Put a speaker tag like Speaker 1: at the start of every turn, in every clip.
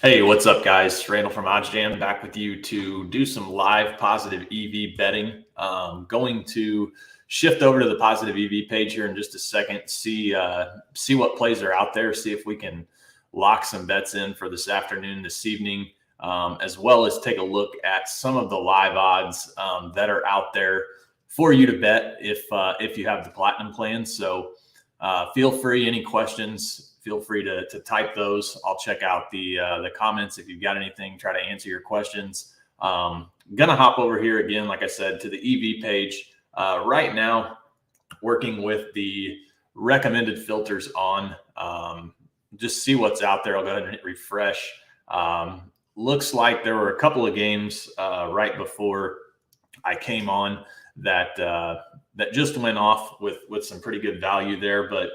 Speaker 1: Hey, what's up, guys? Randall from OddsJam back with you to do some live positive EV betting. Going to shift over to the positive EV page here in just a second. See what plays are out there. See if we can lock some bets in for this afternoon, this evening, as well as take a look at some of the live odds that are out there for you to bet if you have the platinum plan. So feel free. Any questions? Feel free to type those. I'll check out the comments if you've got anything. Try to answer your questions. Gonna hop over here again, like I said, to the EV page right now. Working with the recommended filters on. Just see what's out there. I'll go ahead and hit refresh. Looks like there were a couple of games right before I came on that just went off with some pretty good value there, but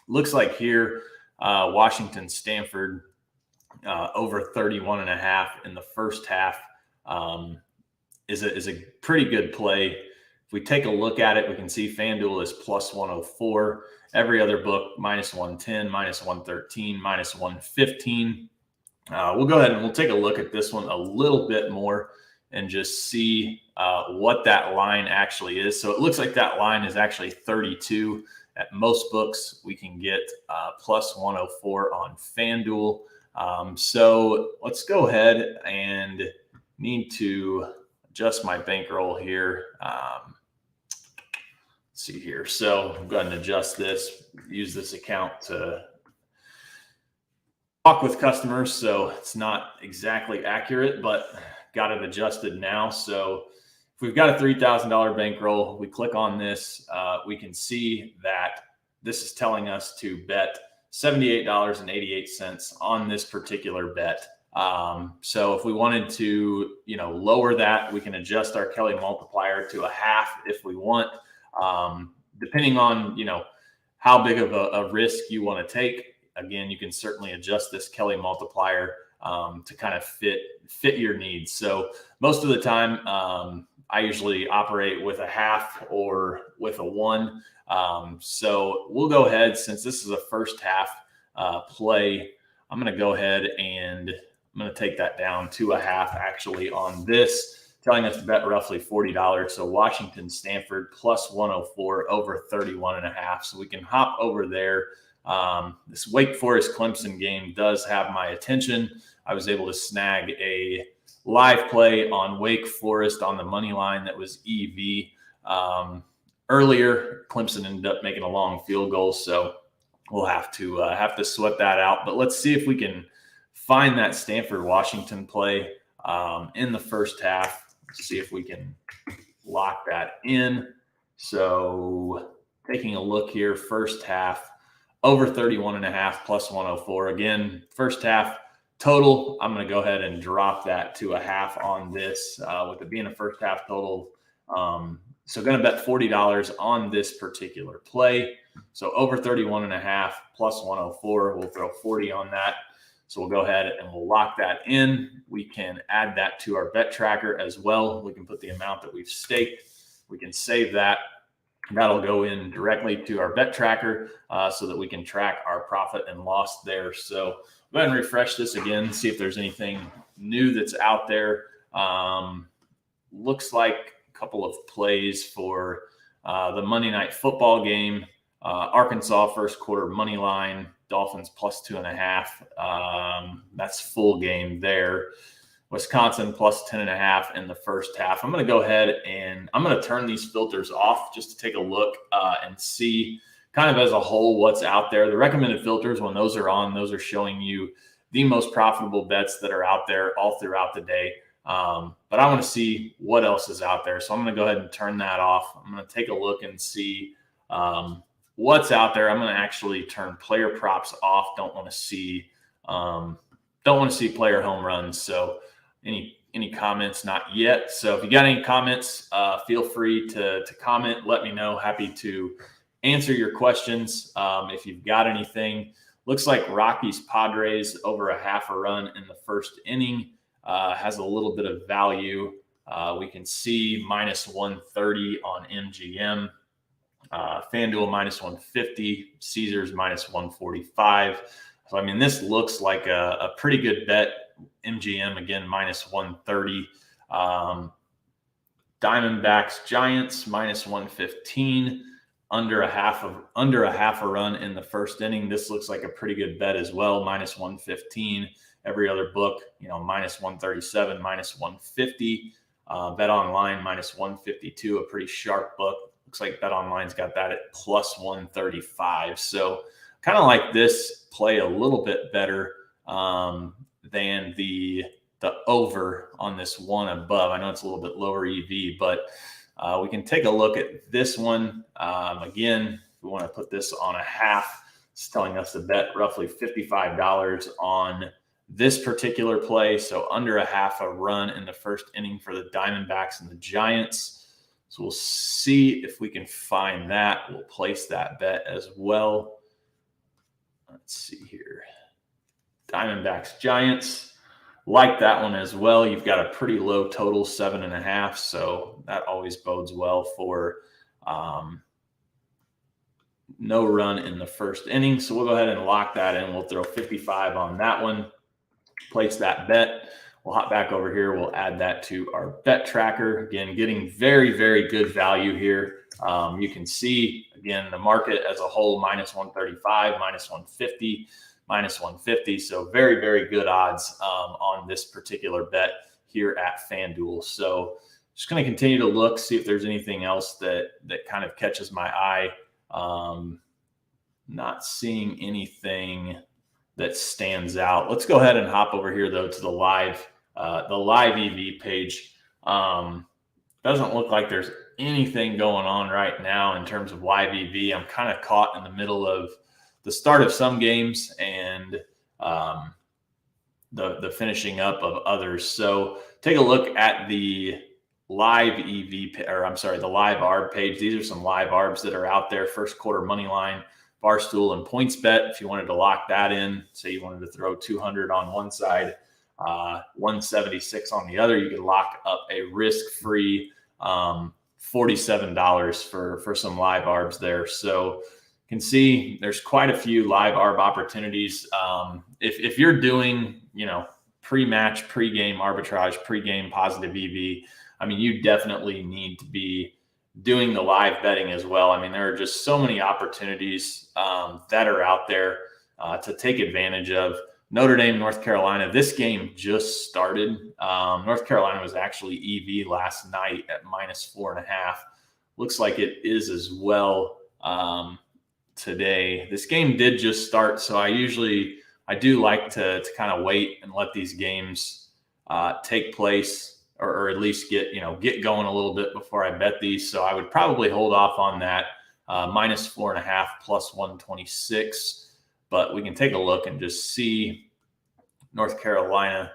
Speaker 1: looks like here. Washington, Stanford, over 31.5 in the first half is a pretty good play. If we take a look at it, we can see FanDuel is plus 104. Every other book, minus 110, minus 113, minus 115. We'll go ahead and we'll take a look at this one a little bit more and just see what that line actually is. So it looks like that line is actually 32. At most books, we can get plus 104 on FanDuel. So let's go ahead and need to adjust my bankroll here. Let's see here. So I'm going to adjust this, use this account to talk with customers. So it's not exactly accurate, but got it adjusted now. So if we've got a $3,000 bankroll, we click on this, we can see that this is telling us to bet $78.88 on this particular bet. So if we wanted to, lower that, we can adjust our Kelly multiplier to a half if we want, depending on, how big of a risk you want to take. Again, you can certainly adjust this Kelly multiplier to kind of fit your needs. So most of the time, I usually operate with a half or with a 1. So we'll go ahead, since this is a first half play, I'm going to go ahead and I'm going to take that down to a half actually on this, telling us to bet roughly $40. So Washington, Stanford plus 104 over 31.5. So we can hop over there. This Wake Forest Clemson game does have my attention. I was able to snag a live play on Wake Forest on the money line that was EV. Earlier, Clemson ended up making a long field goal, so we'll have to sweat that out. But let's see if we can find that Stanford-Washington play in the first half. Let's see if we can lock that in. So taking a look here, first half, over 31.5 plus 104. Again, first half total, I'm going to go ahead and drop that to a half on this with it being a first half total. So going to bet $40 on this particular play. So over 31.5 plus 104, we'll throw 40 on that. So we'll go ahead and we'll lock that in. We can add that to our bet tracker as well. We can put the amount that we've staked. We can save that. That'll go in directly to our bet tracker so that we can track our profit and loss there. So go ahead and refresh this again, see if there's anything new that's out there. Looks like a couple of plays for the Monday Night Football game. Arkansas first quarter money line, Dolphins plus 2.5. That's full game there. Wisconsin plus 10.5 in the first half. I'm going to go ahead and I'm going to turn these filters off just to take a look and see kind of as a whole what's out there. The recommended filters, when those are on, those are showing you the most profitable bets that are out there all throughout the day. But I want to see what else is out there. So I'm going to go ahead and turn that off. I'm going to take a look and see what's out there. I'm going to actually turn player props off. Don't want to see player home runs. So any comments? Not yet. So if you got any comments, feel free to comment. Let me know. Happy to answer your questions. If you've got anything, looks like Rockies Padres over a half a run in the first inning has a little bit of value. We can see minus 130 on MGM. FanDuel minus 150, Caesars minus 145. So, I mean, this looks like a pretty good bet. MGM, again, minus 130. Diamondbacks, Giants, minus 115. Under a half a run in the first inning. This looks like a pretty good bet as well, minus 115. Every other book, minus 137, minus 150. Bet Online, minus 152, a pretty sharp book. Looks like Bet Online's got that at plus 135. So kind of like this play a little bit better than the over on this one above. I know it's a little bit lower EV, but we can take a look at this one. Again, we want to put this on a half. It's telling us to bet roughly $55 on this particular play. So under a half a run in the first inning for the Diamondbacks and the Giants. So we'll see if we can find that. We'll place that bet as well. Let's see here. Diamondbacks, Giants. Like that one as well. You've got a pretty low total, 7.5. So that always bodes well for no run in the first inning. So we'll go ahead and lock that in. We'll throw 55 on that one. Place that bet. We'll hop back over here. We'll add that to our bet tracker. Again, getting very, very good value here. You can see, again, the market as a whole, minus 135, minus 150. Minus 150. So very, very good odds on this particular bet here at FanDuel. So just going to continue to look, see if there's anything else that kind of catches my eye. Not seeing anything that stands out. Let's go ahead and hop over here though to the live EV page. Doesn't look like there's anything going on right now in terms of live EV. I'm kind of caught in the middle of the start of some games and the finishing up of others. So take a look at the live EV, or I'm sorry, the live ARB page. These are some live ARBs that are out there. First quarter money line, Barstool, and PointsBet. If you wanted to lock that in, say you wanted to throw 200 on one side, 176 on the other, you could lock up a risk-free $47 for some live ARBs there. So can see there's quite a few live ARB opportunities. If you're doing, pre-match, pre-game arbitrage, pre-game positive EV, I mean, you definitely need to be doing the live betting as well. I mean, there are just so many opportunities that are out there to take advantage of. Notre Dame, North Carolina, this game just started. North Carolina was actually EV last night at minus 4.5. Looks like it is as well today. This game did just start, so I do like to kind of wait and let these games take place, or at least get going a little bit before I bet these. So I would probably hold off on that minus 4.5 plus 126. But we can take a look and just see North Carolina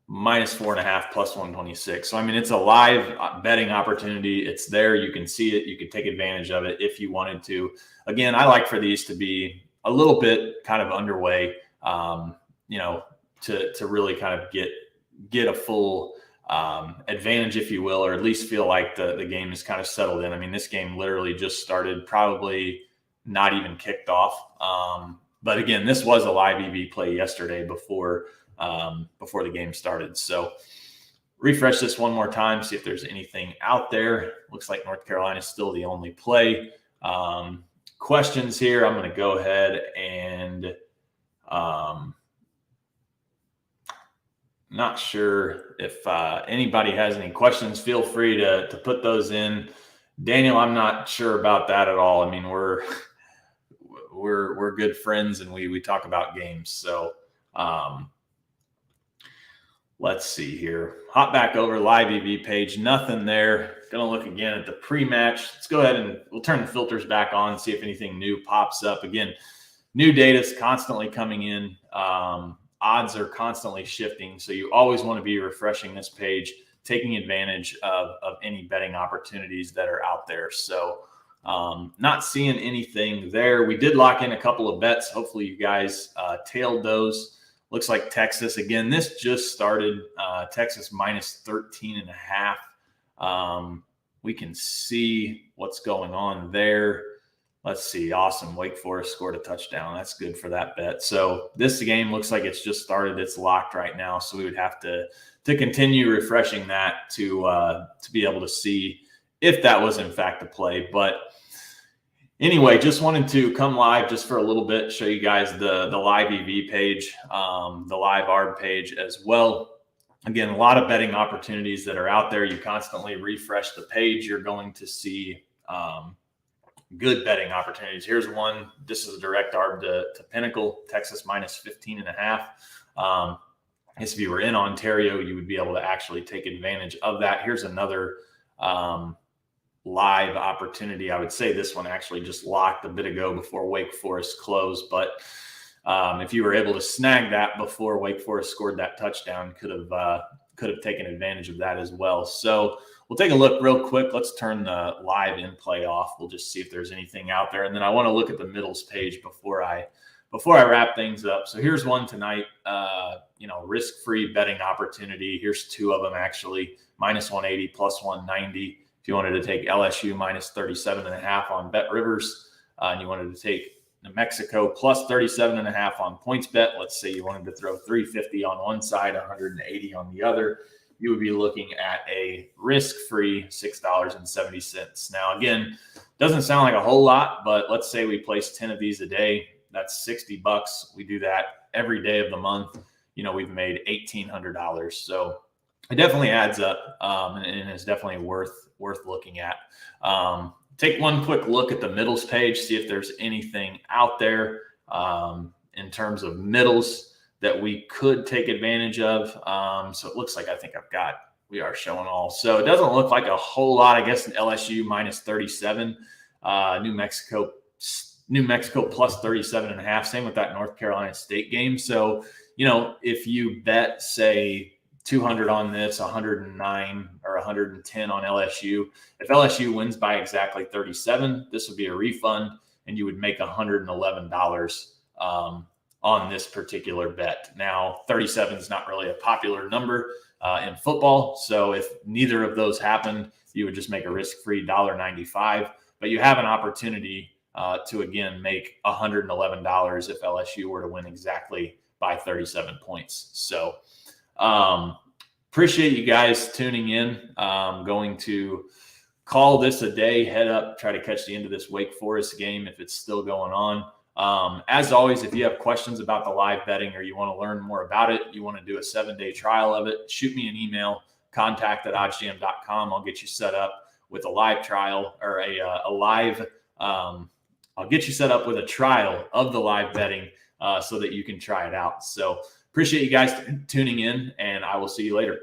Speaker 1: minus 4.5 plus 126. So I mean, it's a live betting opportunity. It's there. You can see it. You can take advantage of it if you wanted to. Again, I like for these to be a little bit kind of underway, to really kind of get a full advantage, if you will, or at least feel like the game is kind of settled in. I mean, this game literally just started, probably not even kicked off. But again, this was a live EV play yesterday before the game started. So refresh this one more time, see if there's anything out there. Looks like North Carolina is still the only play. Questions here. I'm going to go ahead and not sure if anybody has any questions. Feel free to put those in. Daniel, I'm not sure about that at all. I mean, we're good friends and we talk about games. So let's see here. Hop back over live EV page. Nothing there. Going to look again at the pre-match. Let's go ahead and we'll turn the filters back on, see if anything new pops up. Again, new data is constantly coming in. Odds are constantly shifting. So you always want to be refreshing this page, taking advantage of any betting opportunities that are out there. So not seeing anything there. We did lock in a couple of bets. Hopefully you guys tailed those. Looks like Texas, again, this just started. Texas minus 13.5. We can see what's going on there. Let's see. Awesome. Wake Forest scored a touchdown. That's good for that bet. So this game looks like it's just started. It's locked right now. So we would have to continue refreshing that to be able to see if that was in fact a play. But anyway, just wanted to come live just for a little bit, show you guys the live EV page, the live ARB page as well. Again, a lot of betting opportunities that are out there. You constantly refresh the page. You're going to see good betting opportunities. Here's one. This is a direct ARB to Pinnacle, Texas minus 15.5. If you were in Ontario, you would be able to actually take advantage of that. Here's another live opportunity. I would say this one actually just locked a bit ago before Wake Forest closed, but if you were able to snag that before Wake Forest scored that touchdown, could have taken advantage of that as well. So we'll take a look real quick. Let's turn the live in play off. We'll just see if there's anything out there. And then I want to look at the middles page before I wrap things up. So here's one tonight, risk-free betting opportunity. Here's two of them actually, minus 180, plus 190. If you wanted to take LSU minus 37.5 on Bet Rivers, and you wanted to take New Mexico plus 37.5 on PointsBet, let's say you wanted to throw 350 on one side, 180 on the other, you would be looking at a risk-free $6.70. Now, again, doesn't sound like a whole lot, but let's say we place 10 of these a day. That's $60. We do that every day of the month. We've made $1,800. So it definitely adds up, and is definitely worth looking at. Take one quick look at the middles page, see if there's anything out there in terms of middles that we could take advantage of. So it looks like we are showing all. So it doesn't look like a whole lot. I guess an LSU minus 37, New Mexico plus 37.5. Same with that North Carolina State game. So, if you bet, say, 200 on this, 109 or 110 on LSU. If LSU wins by exactly 37, this would be a refund, and you would make $111 on this particular bet. Now, 37 is not really a popular number in football, so if neither of those happened, you would just make a risk-free $1.95. But you have an opportunity to, again, make $111 if LSU were to win exactly by 37 points. So, appreciate you guys tuning in. Going to call this a day, head up, try to catch the end of this Wake Forest game if it's still going on. As always, if you have questions about the live betting or you want to learn more about it, you want to do a 7-day trial of it, shoot me an email, contact@oddsjam.com. I'll get you set up with a live trial or I'll get you set up with a trial of the live betting so that you can try it out. So appreciate you guys tuning in, and I will see you later.